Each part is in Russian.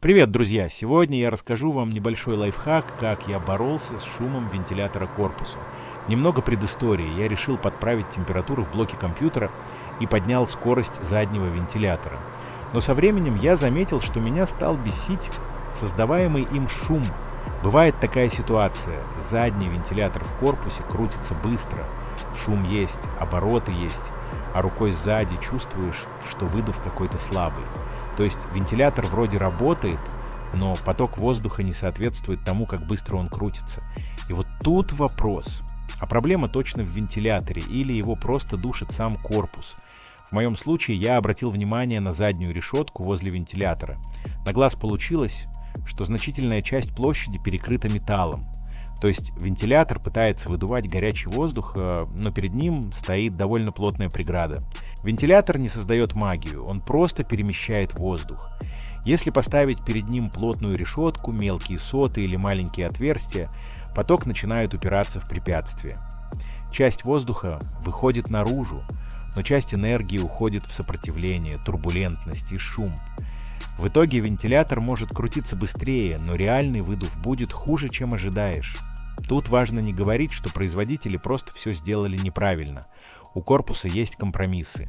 Привет, друзья! Сегодня я расскажу вам небольшой лайфхак, как я боролся с шумом вентилятора корпуса. Немного предыстории. Я решил подправить температуру в блоке компьютера и поднял скорость заднего вентилятора. Но со временем я заметил, что меня стал бесить создаваемый им шум. Бывает такая ситуация. Задний вентилятор в корпусе крутится быстро. Шум есть, обороты есть, а рукой сзади чувствуешь, что выдув какой-то слабый. То есть вентилятор вроде работает, но поток воздуха не соответствует тому, как быстро он крутится. И вот тут вопрос. А проблема точно в вентиляторе или его просто душит сам корпус? В моем случае я обратил внимание на заднюю решетку возле вентилятора. На глаз получилось, что значительная часть площади перекрыта металлом. То есть вентилятор пытается выдувать горячий воздух, но перед ним стоит довольно плотная преграда. Вентилятор не создает магию, он просто перемещает воздух. Если поставить перед ним плотную решетку, мелкие соты или маленькие отверстия, поток начинает упираться в препятствие. Часть воздуха выходит наружу, но часть энергии уходит в сопротивление, турбулентность и шум. В итоге вентилятор может крутиться быстрее, но реальный выдув будет хуже, чем ожидаешь. Тут важно не говорить, что производители просто все сделали неправильно. У корпуса есть компромиссы.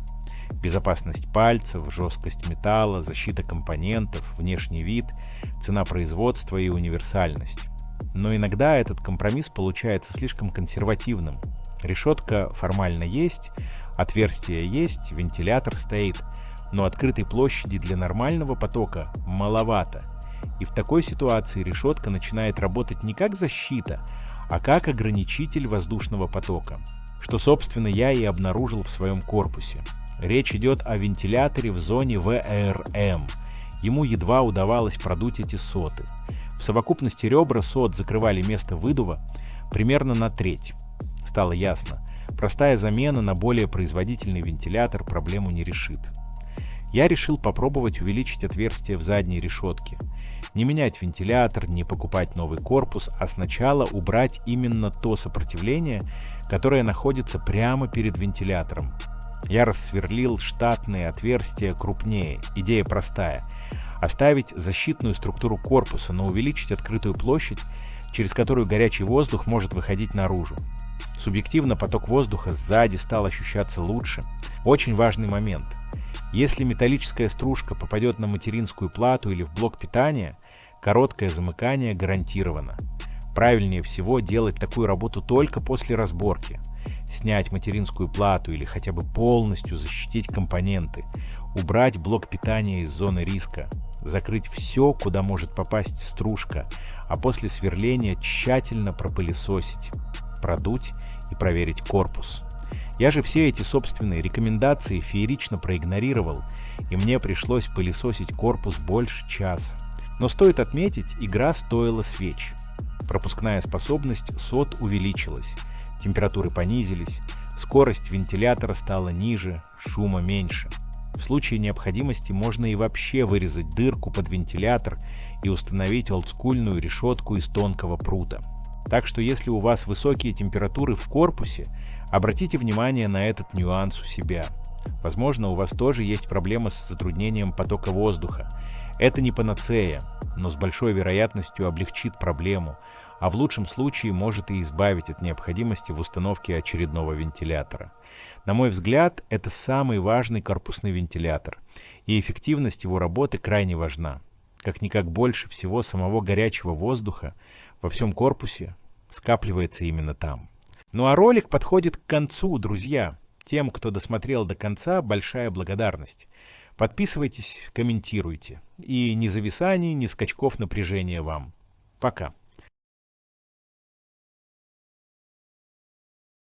Безопасность пальцев, жесткость металла, защита компонентов, внешний вид, цена производства и универсальность. Но иногда этот компромисс получается слишком консервативным. Решетка формально есть, отверстие есть, вентилятор стоит, но открытой площади для нормального потока маловато. И в такой ситуации решетка начинает работать не как защита, а как ограничитель воздушного потока, что, собственно, я и обнаружил в своем корпусе. Речь идет о вентиляторе в зоне ВРМ. Ему едва удавалось продуть эти соты. В совокупности ребра сот закрывали место выдува примерно на треть. Стало ясно, простая замена на более производительный вентилятор проблему не решит. Я решил попробовать увеличить отверстие в задней решетке. Не менять вентилятор, не покупать новый корпус, а сначала убрать именно то сопротивление, которое находится прямо перед вентилятором. Я рассверлил штатные отверстия крупнее. Идея простая. Оставить защитную структуру корпуса, но увеличить открытую площадь, через которую горячий воздух может выходить наружу. Субъективно поток воздуха сзади стал ощущаться лучше. Очень важный момент. Если металлическая стружка попадет на материнскую плату или в блок питания, короткое замыкание гарантировано. Правильнее всего делать такую работу только после разборки. Снять материнскую плату или хотя бы полностью защитить компоненты, убрать блок питания из зоны риска, закрыть все, куда может попасть стружка, а после сверления тщательно пропылесосить, продуть и проверить корпус. Я же все эти собственные рекомендации феерично проигнорировал, и мне пришлось пылесосить корпус больше часа. Но стоит отметить, игра стоила свеч. Пропускная способность сот увеличилась, температуры понизились, скорость вентилятора стала ниже, шума меньше. В случае необходимости можно и вообще вырезать дырку под вентилятор и установить олдскульную решетку из тонкого прута. Так что если у вас высокие температуры в корпусе, обратите внимание на этот нюанс у себя. Возможно, у вас тоже есть проблема с затруднением потока воздуха. Это не панацея, но с большой вероятностью облегчит проблему, а в лучшем случае может и избавить от необходимости в установке очередного вентилятора. На мой взгляд, это самый важный корпусный вентилятор, и эффективность его работы крайне важна. Как-никак больше всего самого горячего воздуха во всем корпусе скапливается именно там. Ну а ролик подходит к концу, друзья. Тем, кто досмотрел до конца, большая благодарность. Подписывайтесь, комментируйте. И ни зависаний, ни скачков напряжения вам. Пока.